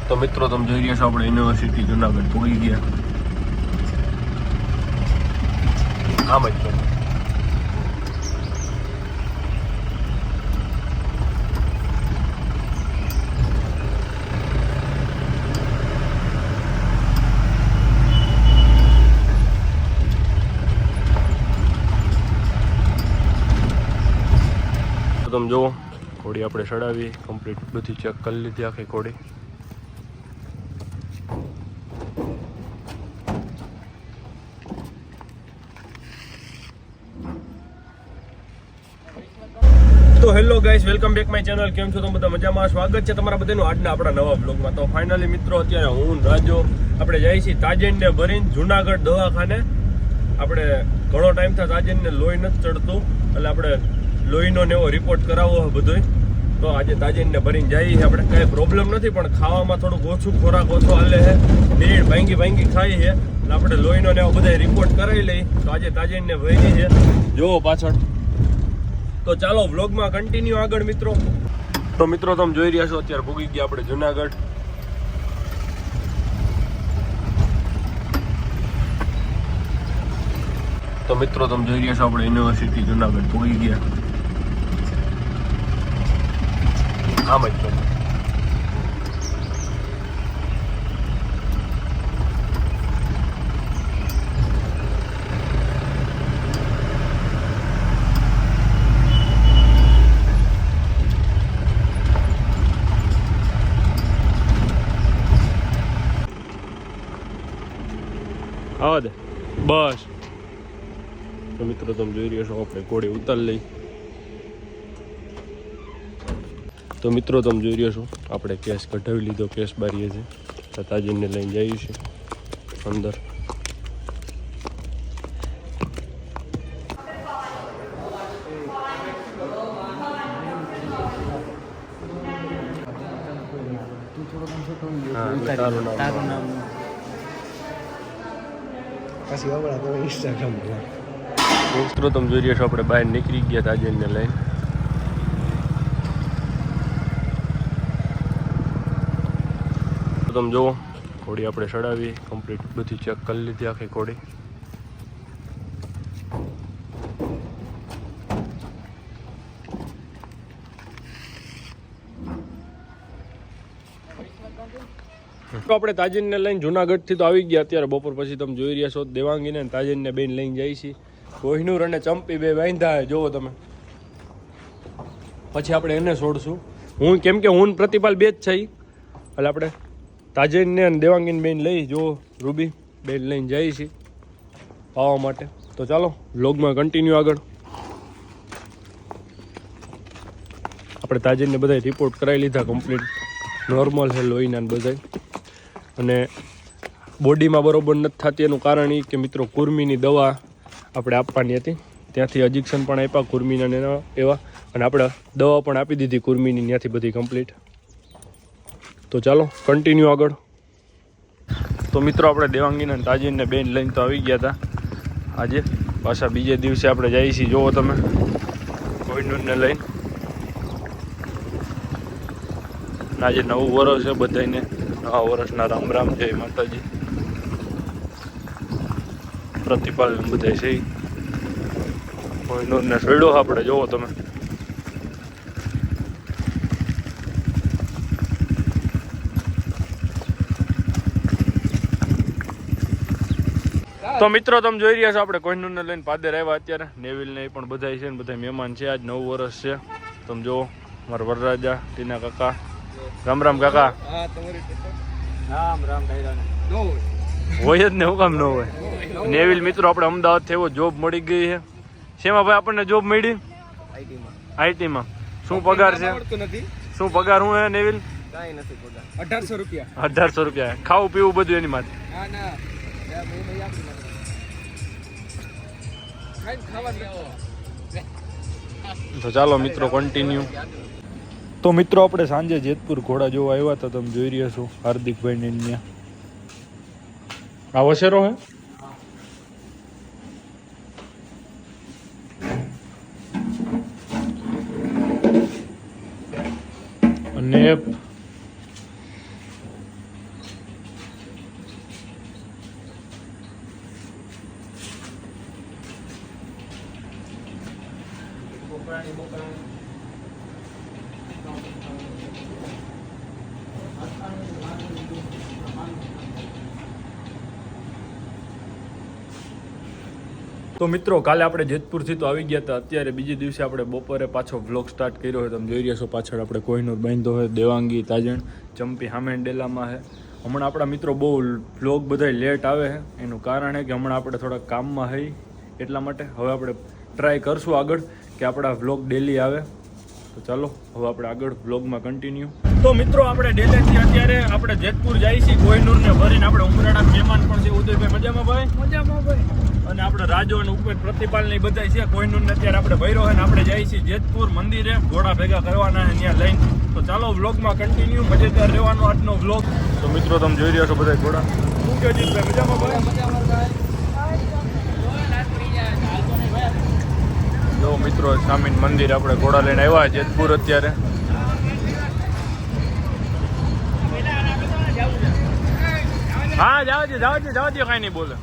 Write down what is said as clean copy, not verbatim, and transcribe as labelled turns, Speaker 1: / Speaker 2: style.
Speaker 1: તો મિત્રો તમે જોઈ રહ્યા છો આપણે યુનિવર્સિટી જુનાગઢ પહોંચી ગયા. આમ જ તો તમે જુઓ ઘોડી આપણે ચડાવી કમ્પ્લીટ બધી ચેક કરી લીધી આખી ઘોડી. તો hello guys, welcome back my channel. કેમ છો તમે બધા? મજામાં? સ્વાગત છે તમારા બધાનું આજના આપણા નવા બ્લોગમાં. તો ફાઇનલી મિત્રો અત્યારે હું રાજો આપણે જઈએ છીએ તાજેનને ભરીને જુનાગઢ દવાખાને. આપણે ઘણો ટાઈમ થયો તાજેનને લોહી નથી ચડતું એટલે આપણે લોહીનો ને એવો રિપોર્ટ કરાવવો હોય બધોય. તો આજે તાજેનને ભરીને જઈએ છીએ. આપણે કાંઈ પ્રોબ્લેમ નથી, પણ ખાવામાં થોડુંક ઓછું ખોરાક ઓછો હાલે છે, ભીડ ભાંગી ખાઈ છે એટલે આપણે લોહીનો ને એવો બધા રિપોર્ટ કરાવી લઈએ. તો આજે તાજેનને ભરી છે, જોવો પાછળ. તો ચાલો વ્લોગમાં કન્ટિન્યુ આગળ મિત્રો. તો મિત્રો તમે જોઈ રહ્યા છો અત્યારે ભૂગી ગયા આપણે જુનાગઢ. તો મિત્રો તમે જોઈ રહ્યા છો આપણે યુનિવર્સિટી જુનાગઢ પહોંચી ગયા. આમ જ તો આવા દે બસ. તો મિત્રો તમે જોઈ રહ્યા છો આપણે ઘોડી ઉતારી લઈ. તો મિત્રો તમે જોઈ રહ્યા છો આપણે કેસ કઢાવી લીધો, કેસ બારીએ છે. તાજેનને લઈને જઈએ છીએ અંદર.
Speaker 2: તારું નામ
Speaker 1: મિત્રો તમે જોઈ રહ્યા છો આપણે બહાર નીકળી ગયા તાજેનને લઈને. તમે જુઓ ઘોડી આપણે ચડાવી કમ્પ્લીટ બધી ચેક કરી લીધી આખી ઘોડી. આપણે તાજેનને લઈને જુનાગઢથી તો આવી ગયા. અત્યારે બપોર પછી તમે જોઈ રહ્યા છો દેવાંગીને તાજેનને બેન લઈને જાય છે. કોહિનૂર અને ચંપી બે બાંધ્યા જોવો તમે. પછી આપણે એને છોડશું. હું કેમ કે હું પ્રતિપાલ બે જ છે એટલે આપણે તાજેનને અને દેવાંગીને બેન લઈ જો રૂબી બેન લઈને જઈએ છીએ પાવા માટે. તો ચાલો વ્લોગમાં કન્ટિન્યુ આગળ. આપણે તાજેનને બધા રિપોર્ટ કરાવી લીધા કમ્પ્લીટ, નોર્મલ છે લોહીના બધા. અને બોડીમાં બરોબર નથી થતી એનું કારણ એ કે મિત્રો કુર્મીની દવા આપણે આપવાની હતી, ત્યાંથી ઇન્જેક્શન પણ આપ્યા કુર્મીના ને એવા, અને આપણે દવા પણ આપી દીધી કુર્મીની ત્યાંથી બધી કમ્પ્લીટ. તો ચાલો કન્ટિન્યુ આગળ. તો મિત્રો આપણે દેવાંગીના તાજેનને બેન લઈને તો આવી ગયા હતા. આજે પાછા બીજે દિવસે આપણે જઈએ છીએ. જુઓ તમે કોહિનૂરને લઈને. આજે નવું વર્ષ છે બધાને, નવા વર્ષના રામ રામ, જય માતાજી. પ્રતિપાલ બધા છે કોહિનૂરને છોડ્યો આપણે જોવો તમે. તો મિત્રો તમે જોઈ રહ્યા છો આપણે કોહિનૂરને લઈને પાદર આવ્યા. અત્યારે નેવિલ ને પણ બધા છે ને બધા મહેમાન છે. આજ નવું વર્ષ છે. તમે જુઓ મારા વરરાજા ટીના કાકા. રામ રામ કાકા.
Speaker 2: રામ રામ
Speaker 1: હોય જ ને, હું કામ ન હોય. નેવિલ મિત્રો આપણે અમદાવાદ થી એવો જોબ મળી ગઈ છે. શેમાં ભાઈ આપણને જોબ મળી? આઈટીમાં. શું પગાર છે? શું પગાર હું હે નેવિલ?
Speaker 2: કાંઈ નથી પગાર. 1800 રૂપિયા.
Speaker 1: 1800 રૂપિયા. ખાવું પીવું બધું એની માટે. તો ચાલો મિત્રો કન્ટિન્યુ. તો મિત્રો આપણે સાંજે જેતપુર ઘોડા જોવા આવ્યા હતા. તમે જોઈ રહ્યા છો હાર્દિકભાઈ ને ત્યાં આ વસેરો હે. અને તો મિત્રો કાલે આપણે જેતપુરથી તો આવી ગયા હતા. અત્યારે બીજે દિવસે આપણે બપોરે પાછો વ્લોગ સ્ટાર્ટ કર્યો હોય. તમે જોઈ રહ્યા છો પાછળ આપણે કોહિનૂર બાંધ્યો હોય, દેવાંગી, તાજણ, ચંપી હામેન્ડેલામાં છે. હમણાં આપણા મિત્રો બહુ વ્લોગ બધા લેટ આવે છે. એનું કારણ છે કે હમણાં આપણે થોડા કામમાં હઈ, એટલા માટે હવે આપણે ટ્રાય કરશું આગળ કે આપણા વ્લોગ ડેલી આવે. તો ચાલો હવે આપણે આગળ વ્લોગમાં કન્ટિન્યુ. તો મિત્રો આપણે ડેલીથી અત્યારે આપણે જેતપુર જઈએ છીએ કોહિનૂરને ભરીને. આપણે ઉમરાડા મહેમાન પણ છે. ઉદયભાઈ મજામાં ભાઈ?
Speaker 2: મજામાં ભાઈ.
Speaker 1: અને આપણે રાજો અને ઉપર પ્રતિપાલ ની બધા છે. કોહિનૂરને અત્યારે આપણે ભર્યો છે ને આપણે જઈએ છીએ જેતપુર મંદિરે ઘોડા ભેગા કરવાના છે ત્યાં લઈને. તો ચાલો વ્લોગમાં કન્ટિન્યુ, મજેદાર રહેવાનો આજનો વ્લોગ. તો મિત્રો તમે જોઈ રહ્યા છો બધા ઘોડા. શું કહે જીતભાઈ, મજામાં ભાઈ? જો મિત્રો સ્વામી મંદિર આપણે ઘોડા લઈને આવ્યા જેતપુર અત્યારે. હા જાવજે કાંઈ નહીં બોલે.